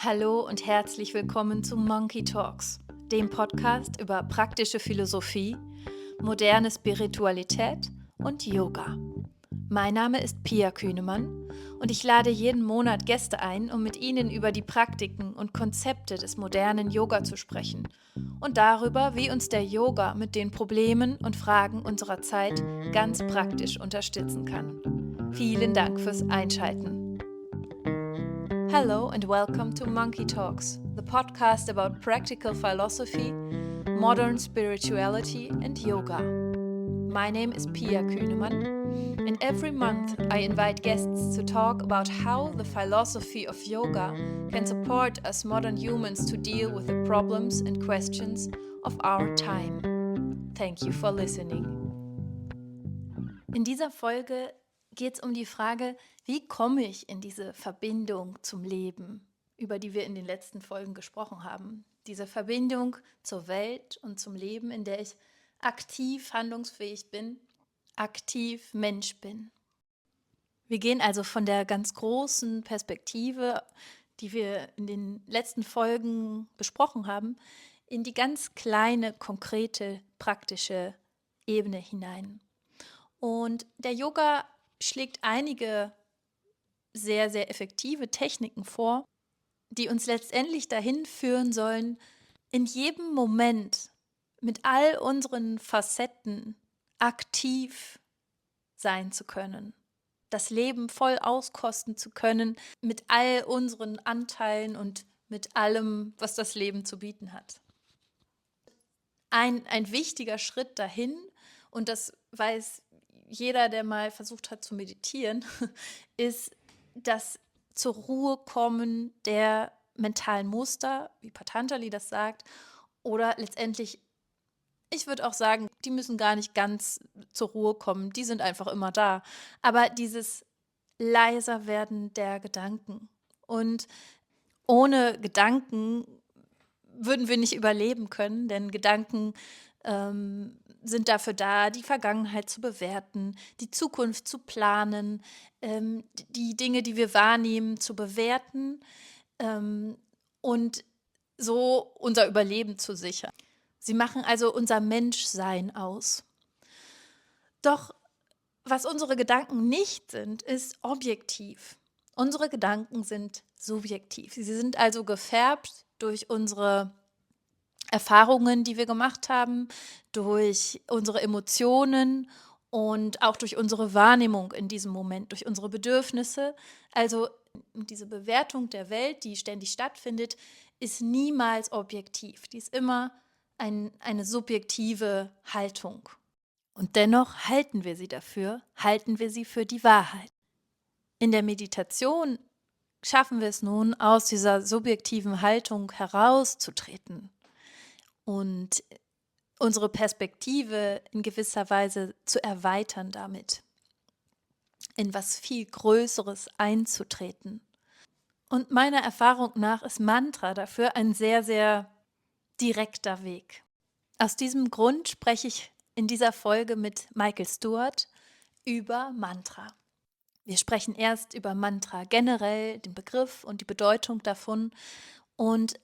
Hallo und herzlich willkommen zu Monkey Talks, dem Podcast über praktische Philosophie, moderne Spiritualität und Yoga. Mein Name ist Pia Kühnemann und ich lade jeden Monat Gäste ein, um mit ihnen über die Praktiken und Konzepte des modernen Yoga zu sprechen und darüber, wie uns der Yoga mit den Problemen und Fragen unserer Zeit ganz praktisch unterstützen kann. Vielen Dank fürs Einschalten. Hello and welcome to Monkey Talks, the podcast about practical philosophy, modern spirituality and yoga. My name is Pia Kühnemann, and every month I invite guests to talk about how the philosophy of yoga can support us modern humans to deal with the problems and questions of our time. Thank you for listening. In dieser Folge geht es um die Frage, wie komme ich in diese Verbindung zum Leben, über die wir in den letzten Folgen gesprochen haben. Diese Verbindung zur Welt und zum Leben, in der ich aktiv handlungsfähig bin, aktiv Mensch bin. Wir gehen also von der ganz großen Perspektive, die wir in den letzten Folgen besprochen haben, in die ganz kleine, konkrete, praktische Ebene hinein. Und der Yoga schlägt einige sehr, sehr effektive Techniken vor, die uns letztendlich dahin führen sollen, in jedem Moment mit all unseren Facetten aktiv sein zu können, das Leben voll auskosten zu können, mit all unseren Anteilen und mit allem, was das Leben zu bieten hat. Ein wichtiger Schritt dahin, und das weiß jeder, der mal versucht hat zu meditieren, ist das zur Ruhe kommen der mentalen Muster, wie Patanjali das sagt, oder letztendlich, ich würde auch sagen, die müssen gar nicht ganz zur Ruhe kommen, die sind einfach immer da. Aber dieses leiser werden der Gedanken. Und ohne Gedanken würden wir nicht überleben können, denn Gedanken sind dafür da, die Vergangenheit zu bewerten, die Zukunft zu planen, die Dinge, die wir wahrnehmen, zu bewerten und so unser Überleben zu sichern. Sie machen also unser Menschsein aus. Doch was unsere Gedanken nicht sind, ist objektiv. Unsere Gedanken sind subjektiv. Sie sind also gefärbt durch unsere Erfahrungen, die wir gemacht haben, durch unsere Emotionen und auch durch unsere Wahrnehmung in diesem Moment, durch unsere Bedürfnisse. Also diese Bewertung der Welt, die ständig stattfindet, ist niemals objektiv. Die ist immer eine subjektive Haltung. Und dennoch halten wir sie dafür, halten wir sie für die Wahrheit. In der Meditation schaffen wir es nun, aus dieser subjektiven Haltung herauszutreten und unsere Perspektive in gewisser Weise zu erweitern damit, in was viel Größeres einzutreten. Und meiner Erfahrung nach ist Mantra dafür ein sehr, sehr direkter Weg. Aus diesem Grund spreche ich in dieser Folge mit Michael Stewart über Mantra. Wir sprechen erst über Mantra generell, den Begriff und die Bedeutung davon und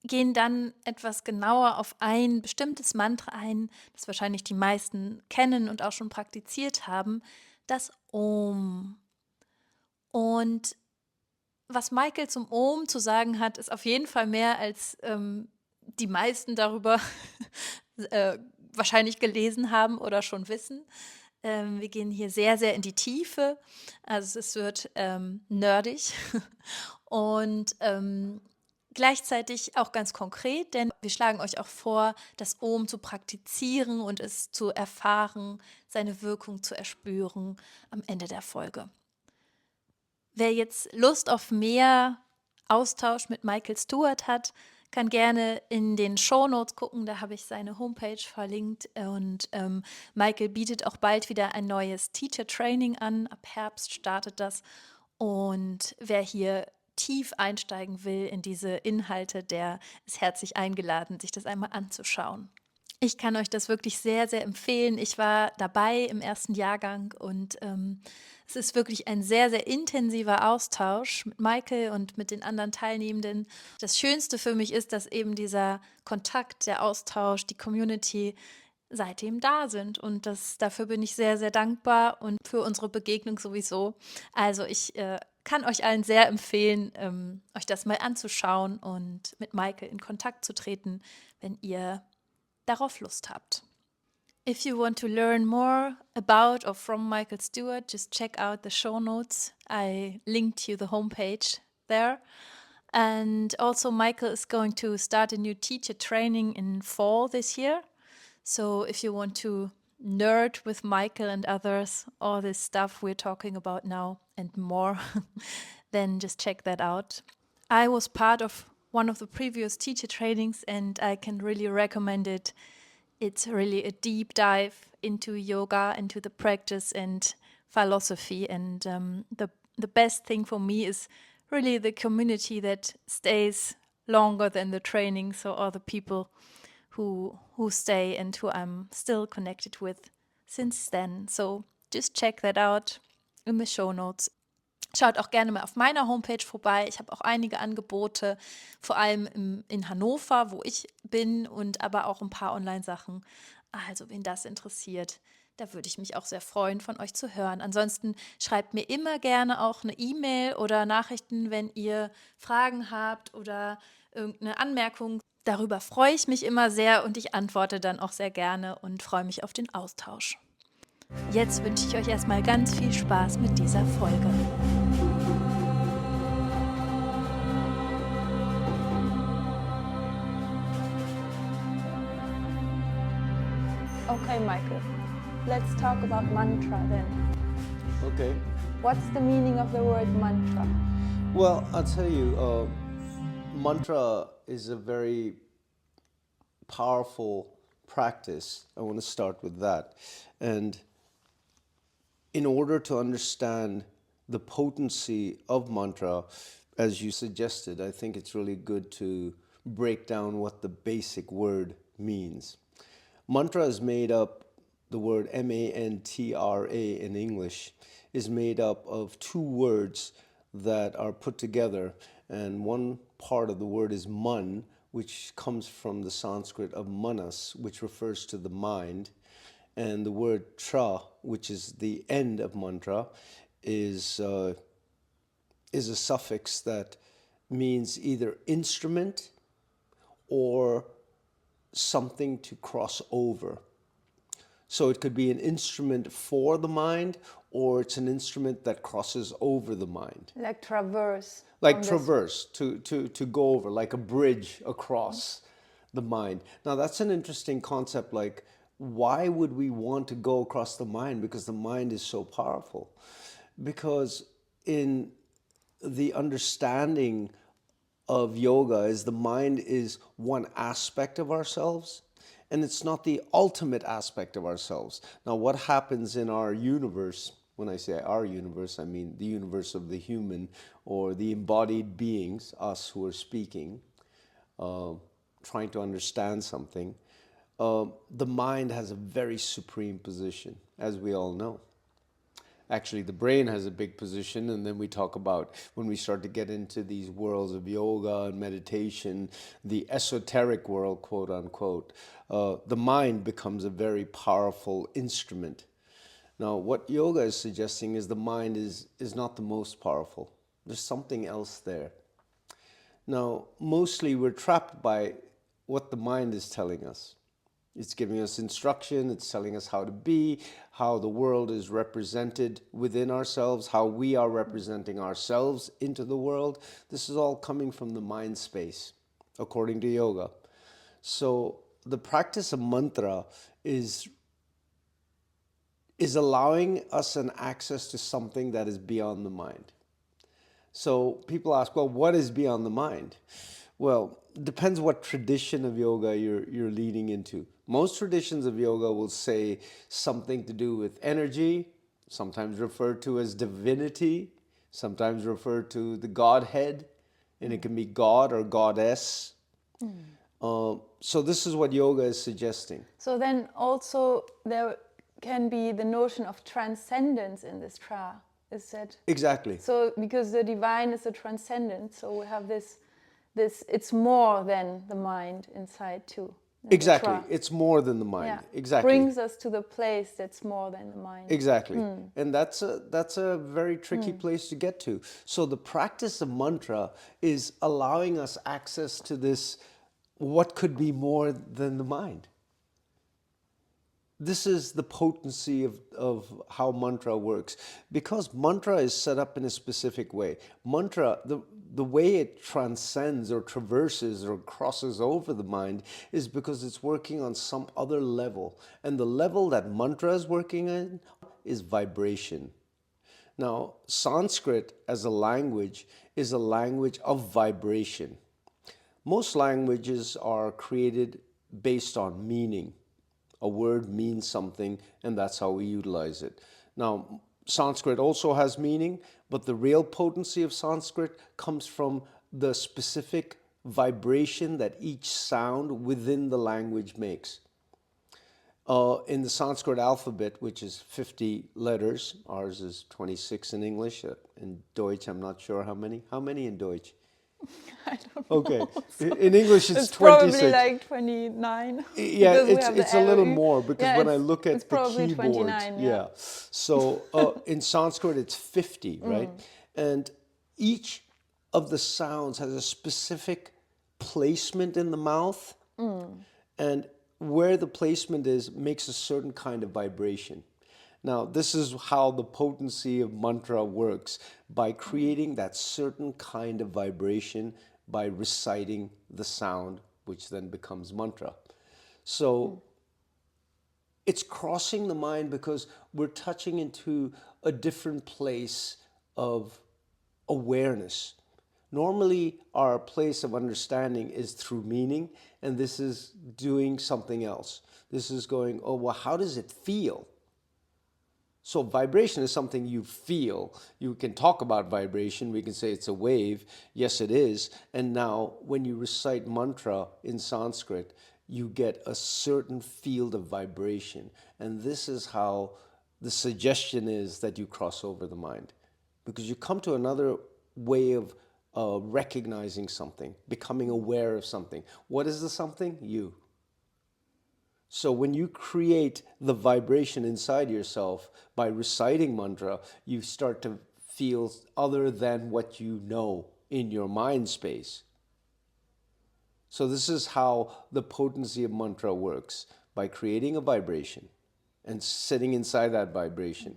gehen dann etwas genauer auf ein bestimmtes Mantra ein, das wahrscheinlich die meisten kennen und auch schon praktiziert haben, das Om. Und was Michael zum Om zu sagen hat, ist auf jeden Fall mehr, als die meisten darüber wahrscheinlich gelesen haben oder schon wissen. Wir gehen hier sehr, sehr in die Tiefe, also es wird nerdig und gleichzeitig auch ganz konkret, denn wir schlagen euch auch vor, das Om zu praktizieren und es zu erfahren, seine Wirkung zu erspüren am Ende der Folge. Wer jetzt Lust auf mehr Austausch mit Michael Stewart hat, kann gerne in den Shownotes gucken, da habe ich seine Homepage verlinkt und Michael bietet auch bald wieder ein neues Teacher-Training an, ab Herbst startet das und wer hier tief einsteigen will in diese Inhalte, der ist herzlich eingeladen, sich das einmal anzuschauen. Ich kann euch das wirklich sehr, sehr empfehlen. Ich war dabei im ersten Jahrgang und Es ist wirklich ein sehr, sehr intensiver Austausch mit Michael und mit den anderen Teilnehmenden. Das Schönste für mich ist, dass eben dieser Kontakt, der Austausch, die Community seitdem da sind. Und dafür bin ich sehr, sehr dankbar und für unsere Begegnung sowieso. Also ich kann euch allen sehr empfehlen, euch das mal anzuschauen und mit Michael in Kontakt zu treten, wenn ihr darauf Lust habt. If you want to learn more about or from Michael Stewart, just check out the show notes. I linked you the homepage there. And also, Michael is going to start a new teacher training in fall this year. So, if you want to nerd with Michael and others, all this stuff we're talking about now and more, then just check that out. I was part of one of the previous teacher trainings and I can really recommend it. It's really a deep dive into yoga, into the practice and philosophy. And the best thing for me is really the community that stays longer than the training. So all the people who stay and who I'm still connected with since then. So just check that out in the show notes. Schaut auch gerne mal auf meiner Homepage vorbei. Ich habe auch einige Angebote, vor allem in Hannover, wo ich bin, und aber auch ein paar Online-Sachen. Also, wen das interessiert, da würde ich mich auch sehr freuen, von euch zu hören. Ansonsten schreibt mir immer gerne auch eine E-Mail oder Nachrichten, wenn ihr Fragen habt oder irgendeine Anmerkung. Darüber freue ich mich immer sehr und ich antworte dann auch sehr gerne und freue mich auf den Austausch. Jetzt wünsche ich euch erstmal ganz viel Spaß mit dieser Folge. Okay, Michael, let's talk about mantra then. Okay. What's the meaning of the word mantra? Well, I'll tell you, mantra is a very powerful practice. I want to start with that. And in order to understand the potency of mantra, as you suggested, I think it's really good to break down what the basic word means. Mantra is made up, the word M-A-N-T-R-A in English, is made up of two words that are put together. And one part of the word is man, which comes from the Sanskrit of manas, which refers to the mind. And the word tra, which is the end of mantra, is a suffix that means either instrument or something to cross over. So it could be an instrument for the mind, or it's an instrument that crosses over the mind. Like traverse. Like traverse, to go over, like a bridge across the mind. Now that's an interesting concept, like why would we want to go across the mind? Because the mind is so powerful. Because in the understanding of yoga is the mind is one aspect of ourselves, and it's not the ultimate aspect of ourselves. Now, what happens in our universe, when I say our universe, I mean the universe of the human or the embodied beings, us who are speaking, trying to understand something, the mind has a very supreme position, as we all know. Actually, the brain has a big position, and then we talk about when we start to get into these worlds of yoga and meditation, the esoteric world, quote unquote, the mind becomes a very powerful instrument. Now, what yoga is suggesting is the mind is not the most powerful. There's something else there. Now, mostly we're trapped by what the mind is telling us. It's giving us instruction, it's telling us how to be, how the world is represented within ourselves, how we are representing ourselves into the world. This is all coming from the mind space, according to yoga. So the practice of mantra is allowing us an access to something that is beyond the mind. So people ask, well, what is beyond the mind? Well, it depends what tradition of yoga you're leading into. Most traditions of yoga will say something to do with energy, sometimes referred to as divinity, sometimes referred to the Godhead, and it can be God or Goddess. So this is what yoga is suggesting. So then also there can be the notion of transcendence in this tra. is that Exactly. so? Because the divine is a transcendent, so we have this it's more than the mind inside too. Exactly. It's more than the mind. Exactly. Brings us to the place that's more than the mind. Exactly. And that's a very tricky place to get to. So the practice of mantra is allowing us access to this, what could be more than the mind. This is the potency of how mantra works. Because mantra is set up in a specific way. Mantra, the way it transcends or traverses or crosses over the mind is because it's working on some other level. And the level that mantra is working in is vibration. Now, Sanskrit as a language is a language of vibration. Most languages are created based on meaning. A word means something, and that's how we utilize it. Now, Sanskrit also has meaning, but the real potency of Sanskrit comes from the specific vibration that each sound within the language makes. In the Sanskrit alphabet, which is 50 letters, ours is 26 in English. In Deutsch, I'm not sure how many. How many in Deutsch? I don't know. Okay. In English, it's 26. Probably like 29. Yeah, it's a little more because when I look at it's the probably keyboard, 29, yeah. So in Sanskrit, it's 50, right? And each of the sounds has a specific placement in the mouth, and where the placement is makes a certain kind of vibration. Now, this is how the potency of mantra works, by creating that certain kind of vibration by reciting the sound, which then becomes mantra. So it's crossing the mind because we're touching into a different place of awareness. Normally, our place of understanding is through meaning, and this is doing something else. This is going, oh, well, how does it feel? So vibration is something you feel. You can talk about vibration. We can say it's a wave. Yes, it is. And now when you recite mantra in Sanskrit, you get a certain field of vibration. And this is how the suggestion is that you cross over the mind. Because you come to another way of recognizing something, becoming aware of something. What is the something? You. So when you create the vibration inside yourself by reciting mantra, you start to feel other than what you know in your mind space. So this is how the potency of mantra works, by creating a vibration and sitting inside that vibration.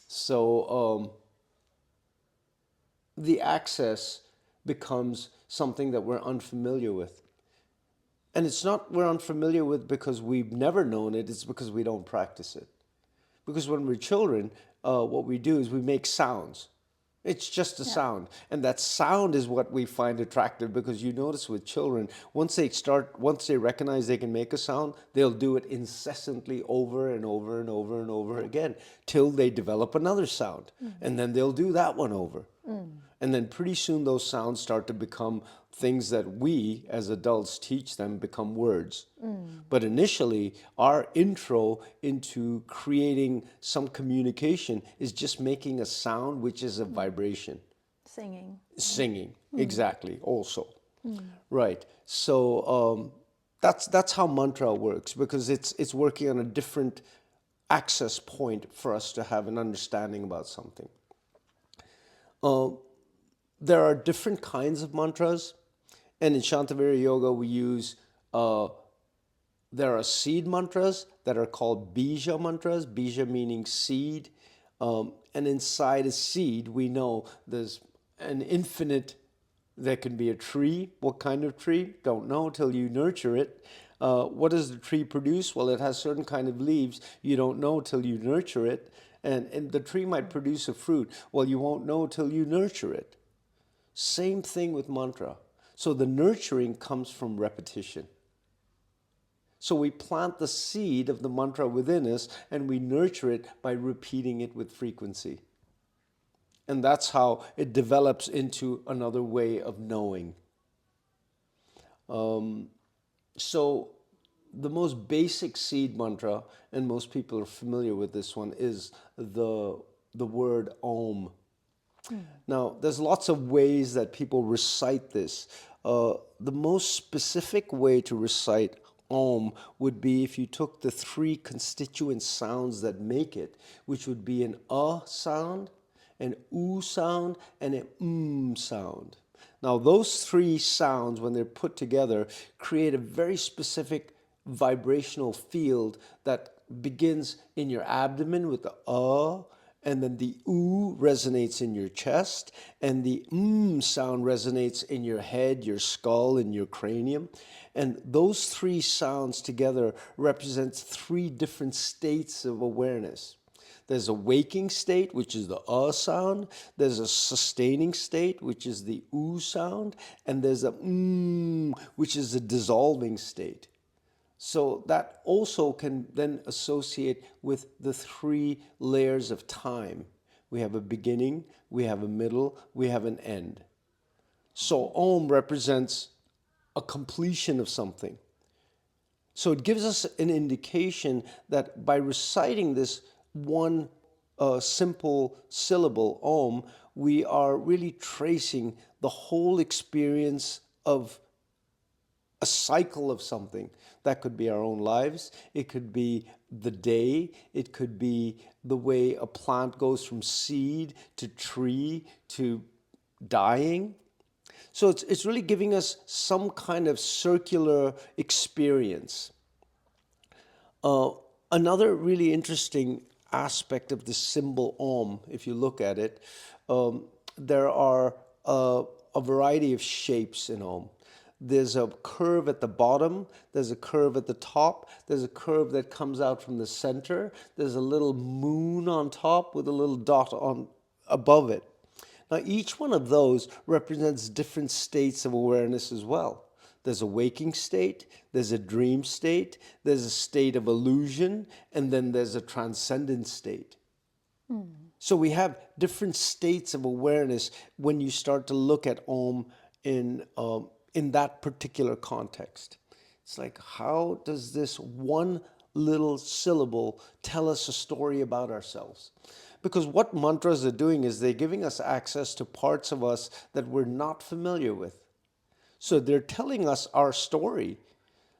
So the access becomes something that we're unfamiliar with. And it's not we're unfamiliar with because we've never known it, it's because we don't practice it. Because when we're children, what we do is we make sounds. It's just a sound. And that sound is what we find attractive, because you notice with children, once they recognize they can make a sound, they'll do it incessantly over and over and over and over again till they develop another sound. And then they'll do that one over. And then pretty soon those sounds start to become things that we as adults teach them, become words. But initially, our intro into creating some communication is just making a sound, which is a vibration. Singing, exactly, also. Right. So that's how mantra works, because it's working on a different access point for us to have an understanding about something. There are different kinds of mantras, and in Shantavira Yoga we use, there are seed mantras that are called bija mantras, bija meaning seed, and inside a seed we know there's an infinite, there can be a tree. What kind of tree? Don't know till you nurture it. What does the tree produce? Well, it has certain kind of leaves. You don't know till you nurture it. And the tree might produce a fruit. Well, you won't know till you nurture it. Same thing with mantra. So the nurturing comes from repetition. So we plant the seed of the mantra within us, and we nurture it by repeating it with frequency. And that's how it develops into another way of knowing. So the most basic seed mantra, and most people are familiar with this one, is the word Om. Now, there's lots of ways that people recite this. The most specific way to recite Om would be if you took the three constituent sounds that make it, which would be an sound, an sound, and an sound. Now, those three sounds, when they're put together, create a very specific vibrational field that begins in your abdomen with the and then the resonates in your chest, and the sound resonates in your head, your skull, and your cranium. And those three sounds together represents three different states of awareness. There's a waking state, which is the sound. There's a sustaining state, which is the sound. And there's a which is a dissolving state. So that also can then associate with the three layers of time. We have a beginning, we have a middle, we have an end. So Om represents a completion of something. So it gives us an indication that by reciting this one simple syllable, Om, we are really tracing the whole experience of a cycle of something. That could be our own lives. It could be the day. It could be the way a plant goes from seed to tree to dying. So it's really giving us some kind of circular experience. Another really interesting aspect of the symbol Om, if you look at it, there are a variety of shapes in Om. There's a curve at the bottom, there's a curve at the top, there's a curve that comes out from the center, there's a little moon on top with a little dot on above it. Now each one of those represents different states of awareness as well. There's a waking state, there's a dream state, there's a state of illusion, and then there's a transcendent state. So we have different states of awareness when you start to look at Om in that particular context. It's like, how does this one little syllable tell us a story about ourselves? Because what mantras are doing is they're giving us access to parts of us that we're not familiar with. So they're telling us our story.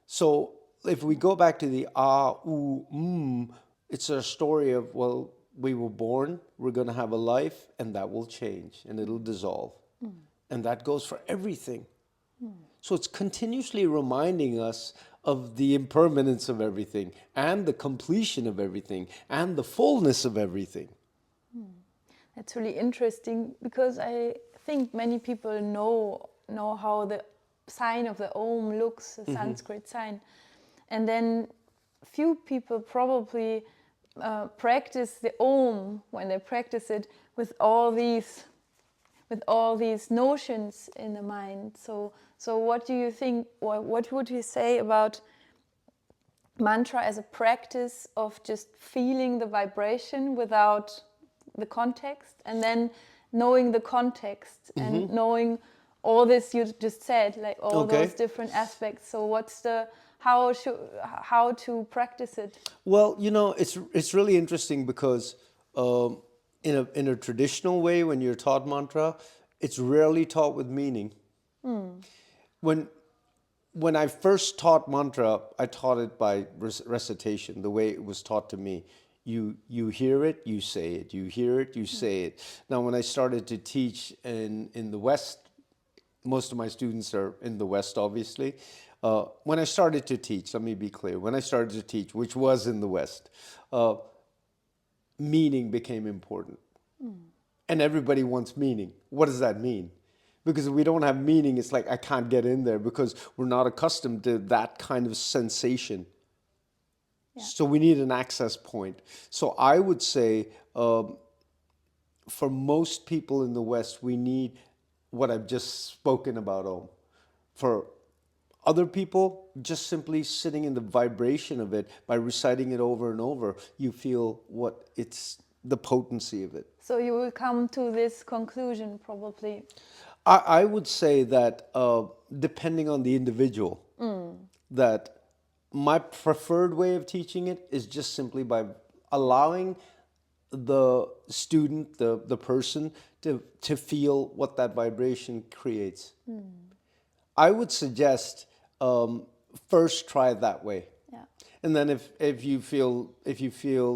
So if we go back to the it's a story of, well, we were born, we're going to have a life, and that will change, and it'll dissolve. And that goes for everything. So it's continuously reminding us of the impermanence of everything, and the completion of everything, and the fullness of everything. That's really interesting, because I think many people know how the sign of the Om looks, the Sanskrit sign. And then few people probably practice the Om when they practice it with all these notions in the mind. So what do you think, what would you say about mantra as a practice of just feeling the vibration without the context, and then knowing the context and knowing all this you just said, like all those different aspects? So what's how to practice it? Well, it's really interesting because in a traditional way, when you're taught mantra, it's rarely taught with meaning. When I first taught mantra, I taught it by recitation, the way it was taught to me. You hear it, you say it. You hear it, you say it. Now, when I started to teach in the West, most of my students are in the West, obviously. When I started to teach, let me be clear, when I started to teach, which was in the West, meaning became important. And everybody wants meaning. What does that mean? Because if we don't have meaning, it's like I can't get in there because we're not accustomed to that kind of sensation. Yeah. So we need an access point. So I would say for most people in the West, we need what I've just spoken about Om. For other people, just simply sitting in the vibration of it by reciting it over and over, you feel the potency of it. So you will come to this conclusion probably. I would say that depending on the individual, that my preferred way of teaching it is just simply by allowing the student, the person, to feel what that vibration creates. I would suggest first try it that way. Yeah. And then if you feel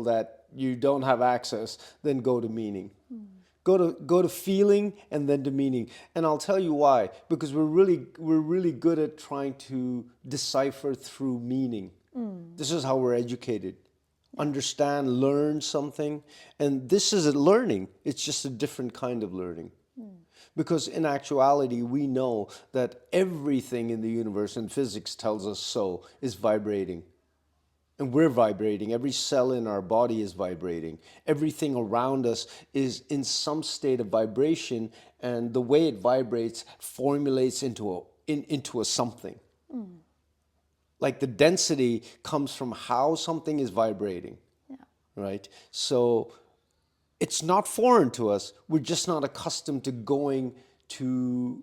that you don't have access, then go to meaning. Go to feeling and then to meaning. And I'll tell you why. Because we're really good at trying to decipher through meaning. This is how we're educated. Understand, learn something. And this is a learning. It's just a different kind of learning. Because in actuality, we know that everything in the universe, and physics tells us so, is vibrating. And we're vibrating. Every cell in our body is vibrating. Everything around us is in some state of vibration, and the way it vibrates formulates into a something. Like the density comes from how something is vibrating. Yeah. Right? So it's not foreign to us. We're just not accustomed to going to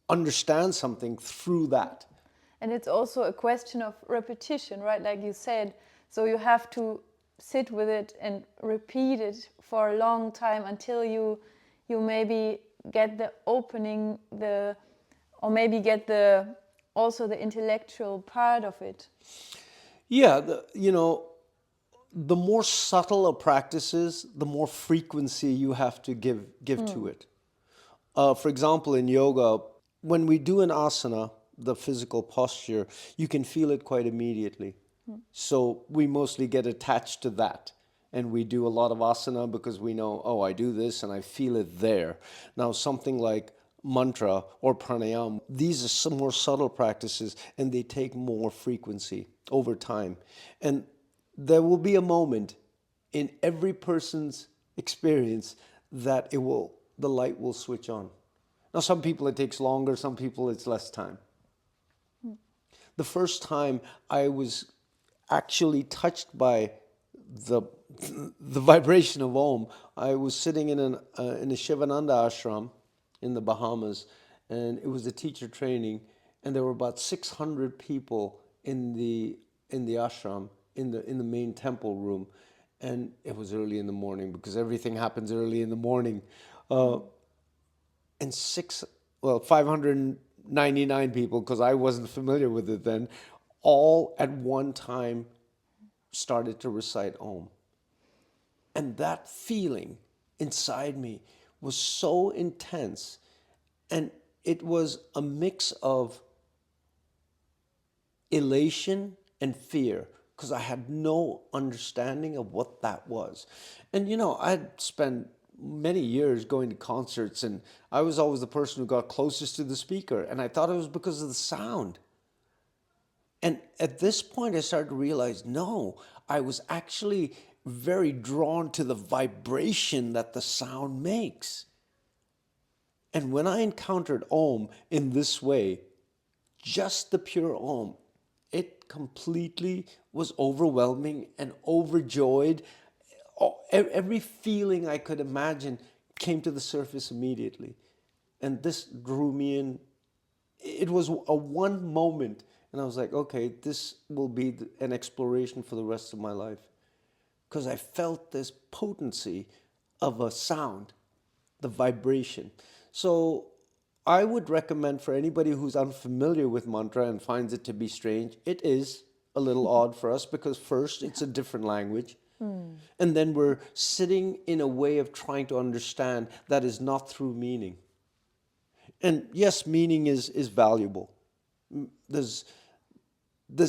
understand something through that. And it's also a question of repetition, right? Like you said, so you have to sit with it and repeat it for a long time until you maybe get the opening, or maybe get also the intellectual part of it. Yeah, the more subtle a practice is, the more frequency you have to give to it. For example, in yoga, when we do an asana, the physical posture, you can feel it quite immediately. So we mostly get attached to that. And we do a lot of asana because we know, oh, I do this and I feel it there. Now, something like mantra or pranayama, these are some more subtle practices and they take more frequency over time. And there will be a moment in every person's experience that the light will switch on. Now, some people it takes longer, some people it's less time. The first time I was actually touched by the vibration of Om, I was sitting in a Shivananda ashram in the Bahamas, and it was a teacher training, and there were about 600 people in the ashram, in the main temple room, and it was early in the morning because everything happens early in the morning, and 599 people, because I wasn't familiar with it then, all at one time started to recite Om. And that feeling inside me was so intense. And it was a mix of elation and fear, because I had no understanding of what that was. And I'd spent many years going to concerts, and I was always the person who got closest to the speaker, and I thought it was because of the sound. And at this point, I started to realize, no, I was actually very drawn to the vibration that the sound makes. And when I encountered Om in this way, just the pure Om, it completely was overwhelming and overjoyed. Every feeling I could imagine came to the surface immediately. And this drew me in. It was a one moment. And I was like, okay, this will be an exploration for the rest of my life. Because I felt this potency of a sound, the vibration. So I would recommend for anybody who's unfamiliar with mantra and finds it to be strange, it is a little odd for us because first, it's a different language. And then we're sitting in a way of trying to understand that is not through meaning. And yes, meaning is valuable. There's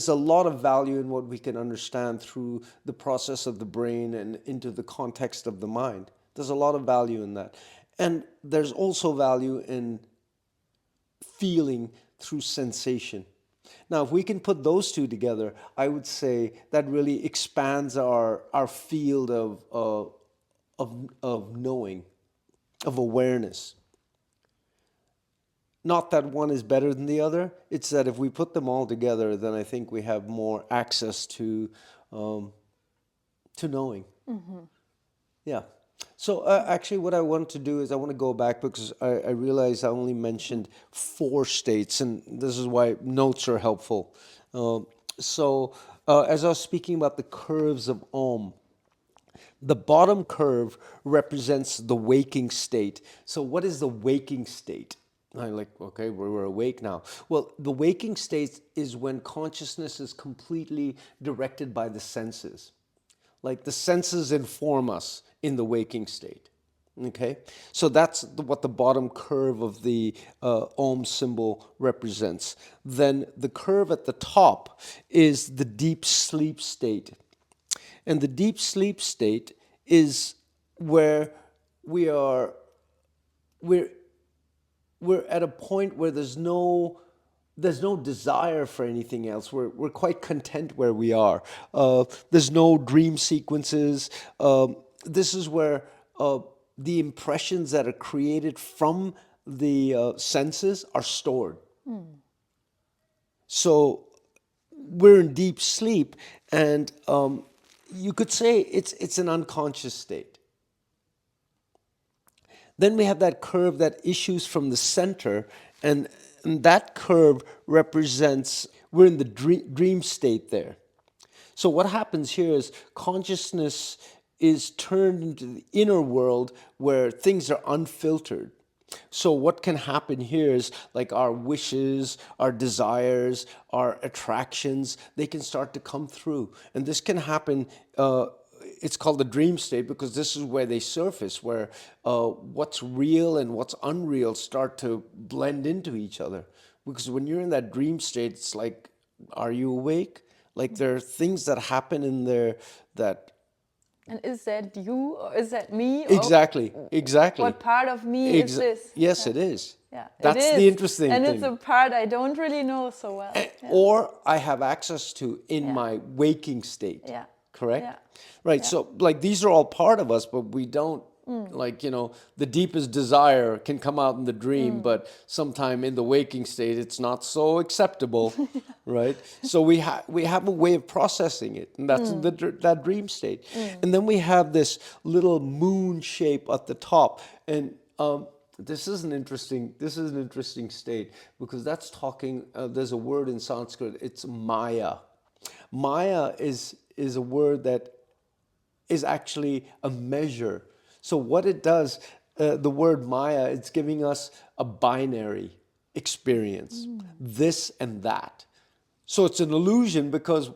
a lot of value in what we can understand through the process of the brain and into the context of the mind. There's a lot of value in that. And there's also value in feeling through sensation. Now, if we can put those two together, I would say that really expands our field of knowing, of awareness. Not that one is better than the other. It's that if we put them all together, then I think we have more access to knowing. Mm-hmm. Yeah. So actually, what I want to do is I want to go back because I realize I only mentioned four states, and this is why notes are helpful. So as I was speaking about the curves of Om, the bottom curve represents the waking state. So what is the waking state? I'm like, okay, we're awake now. Well, the waking state is when consciousness is completely directed by the senses. Like the senses inform us in the waking state. Okay, so that's what the bottom curve of the Om symbol represents. Then the curve at the top is the deep sleep state. And the deep sleep state is where we are, we're, we're at a point where there's no desire for anything else. We're quite content where we are. There's no dream sequences. This is where the impressions that are created from the senses are stored. So we're in deep sleep, and you could say it's an unconscious state. Then we have that curve that issues from the center, and that curve represents we're in the dream state there. So what happens here is consciousness is turned into the inner world where things are unfiltered. So what can happen here is like our wishes, our desires, our attractions, they can start to come through. And this can happen, it's called the dream state because this is where they surface, where what's real and what's unreal start to blend into each other. Because when you're in that dream state, it's like, are you awake? Like there are things that happen in there that And is that you or is that me? exactly. What part of me is this? Yes, it is. Yeah, That's it is. the interesting and thing. it's a part I don't really know so well. Or I have access to in Yeah. my waking state. Yeah. Correct? Yeah. Right. Yeah. So like these are all part of us, but we don't like, the deepest desire can come out in the dream, but sometime in the waking state it's not so acceptable, right? So we have a way of processing it, and that's that dream state. And then we have this little moon shape at the top, and this is an interesting state because that's talking. There's a word in Sanskrit. It's Maya. Maya is a word that is actually a measure. So what it does, the word Maya, it's giving us a binary experience, this and that. So it's an illusion because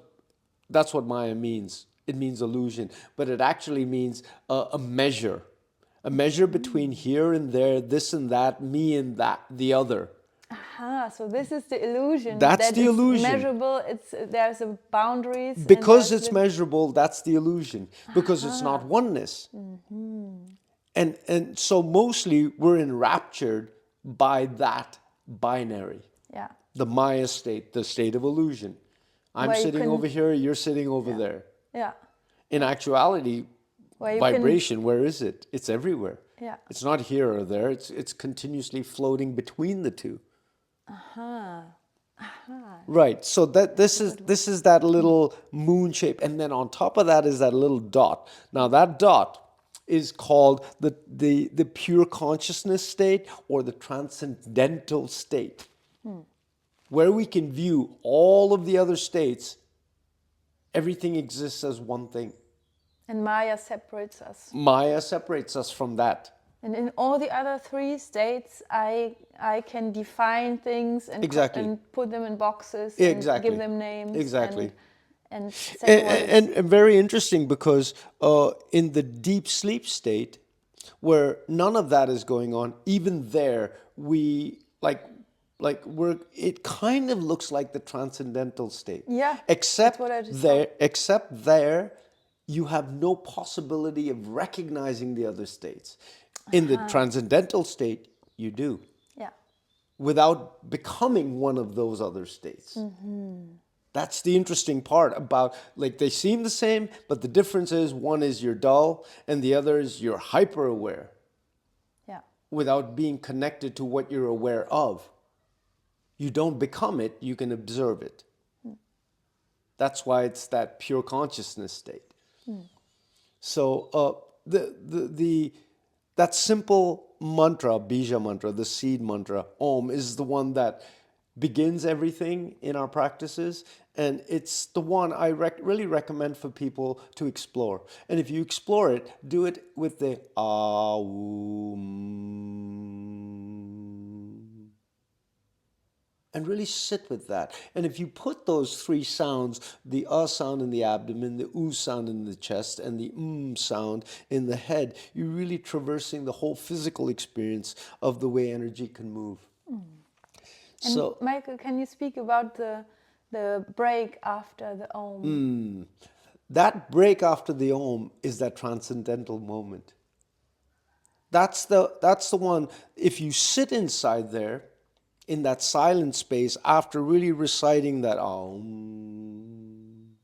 that's what Maya means. It means illusion, but it actually means a measure between here and there, this and that, me and that, the other. So this is the illusion. That's the illusion. Measurable. There's a boundaries. Because it's measurable, that's the illusion. Because it's not oneness. And so mostly we're enraptured by that binary. Yeah. The Maya state, the state of illusion. I'm sitting over here, you're sitting over there. Yeah. In actuality, vibration, where is it? It's everywhere. Yeah. It's not here or there. It's continuously floating between the two. Right. So that this is that little moon shape, and then on top of that is that little dot. Now that dot is called the pure consciousness state or the transcendental state, where we can view all of the other states. Everything exists as one thing. And Maya separates us. Maya separates us from that. And in all the other three states, I can define things and, and put them in boxes and give them names. Exactly. And very interesting because in the deep sleep state, where none of that is going on, even there, we it kind of looks like the transcendental state. Yeah. Except there, you have no possibility of recognizing the other states. In the transcendental state, you do. Yeah. Without becoming one of those other states. That's the interesting part about, like, they seem the same, but the difference is one is you're dull and the other is you're hyper aware. Yeah. Without being connected to what you're aware of. You don't become it, you can observe it. That's why it's that pure consciousness state. So that simple mantra, bija mantra, the seed mantra, Om, is the one that begins everything in our practices. And it's the one I really recommend for people to explore. And if you explore it, do it with the Aum. And really sit with that. And if you put those three sounds, the sound in the abdomen, the sound in the chest, and the sound in the head, you're really traversing the whole physical experience of the way energy can move. And so, Michael, can you speak about the break after the Om? That break after the Om is that transcendental moment. That's the one, if you sit inside there, in that silent space, after really reciting that Om,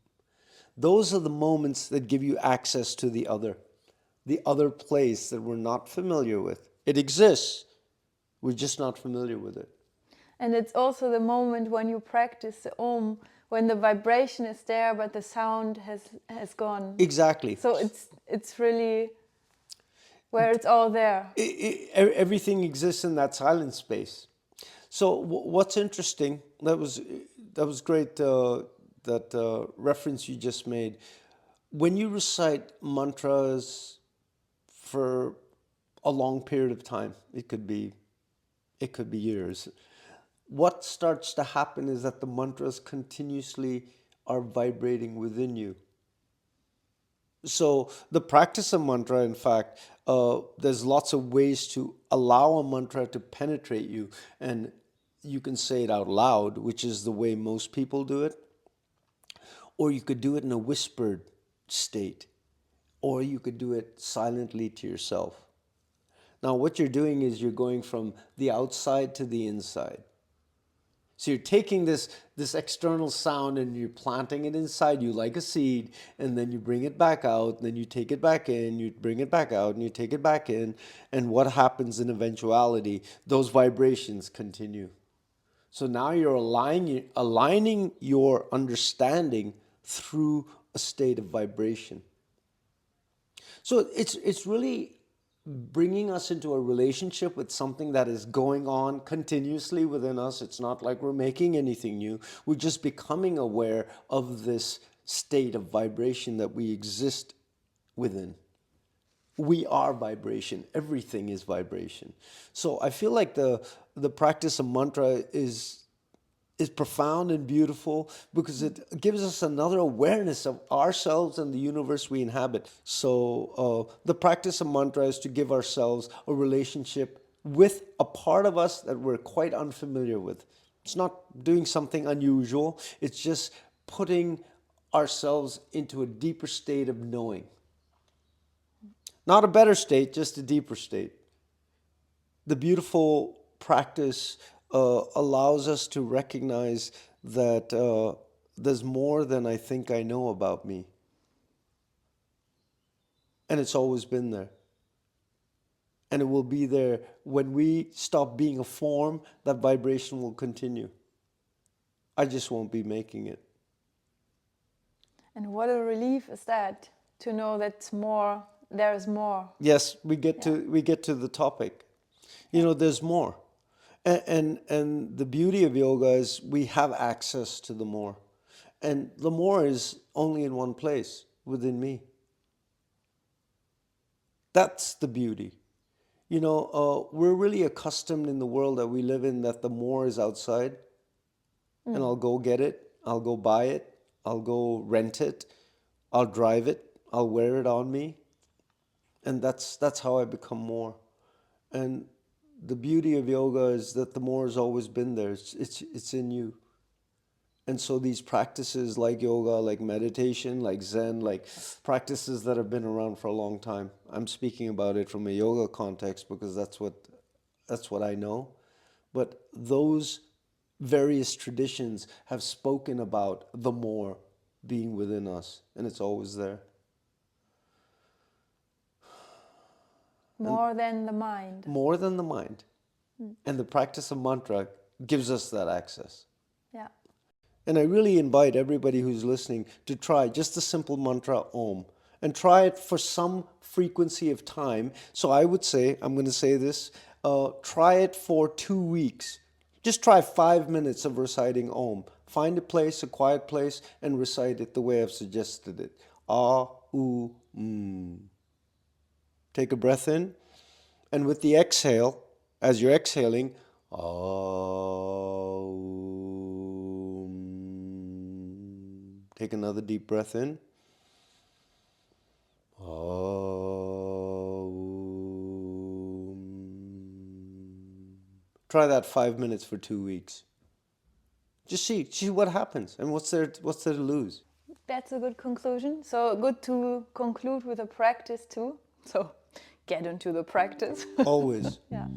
those are the moments that give you access to the other place that we're not familiar with. It exists, we're just not familiar with it. And it's also the moment when you practice the Om, when the vibration is there, but the sound has gone. Exactly. So it's really where it's all there. Everything exists in that silent space. So what's interesting, that was great, that reference you just made. When you recite mantras for a long period of time, it could be years, what starts to happen is that the mantras continuously are vibrating within you. So the practice of mantra, in fact, there's lots of ways to allow a mantra to penetrate you. And you can say it out loud, which is the way most people do it. Or you could do it in a whispered state. Or you could do it silently to yourself. Now, what you're doing is you're going from the outside to the inside. So you're taking this external sound and you're planting it inside you like a seed, and then you bring it back out, and then you take it back in, you bring it back out, and you take it back in. And what happens in eventuality? Those vibrations continue. So now you're aligning your understanding through a state of vibration. So it's really bringing us into a relationship with something that is going on continuously within us. It's not like we're making anything new. We're just becoming aware of this state of vibration that we exist within. We are vibration. Everything is vibration. So I feel like the practice of mantra is profound and beautiful because it gives us another awareness of ourselves and the universe we inhabit. So the practice of mantra is to give ourselves a relationship with a part of us that we're quite unfamiliar with. It's not doing something unusual. It's just putting ourselves into a deeper state of knowing. Not a better state, just a deeper state. The beautiful practice allows us to recognize that there's more than I think I know about me. And it's always been there. And it will be there. When we stop being a form, that vibration will continue. I just won't be making it. And what a relief is that, to know that there is more. Yes, we get to the topic. You know, there's more. And the beauty of yoga is we have access to the more. And the more is only in one place, within me. That's the beauty. You know, we're really accustomed in the world that we live in that the more is outside. And I'll go get it, I'll go buy it, I'll go rent it, I'll drive it, I'll wear it on me. And that's how I become more. And the beauty of yoga is that the more has always been there. It's in you. And so these practices like yoga, like meditation, like Zen, like practices that have been around for a long time. I'm speaking about it from a yoga context because that's what I know. But those various traditions have spoken about the more being within us, and it's always there. More than the mind. More than the mind. And the practice of mantra gives us that access. Yeah. And I really invite everybody who's listening to try just the simple mantra Om. and try it for some frequency of time. So I would say, I'm going to say this, try it for 2 weeks. Just try 5 minutes of reciting Om. Find a place, a quiet place, and recite it the way I've suggested it. Ah, oo, Take a breath in, and with the exhale, as you're exhaling, take another deep breath in. Try that 5 minutes for 2 weeks. Just see what happens, and what's there to lose. That's a good conclusion. So good to conclude with a practice too. So get into the practice. Always. Yeah.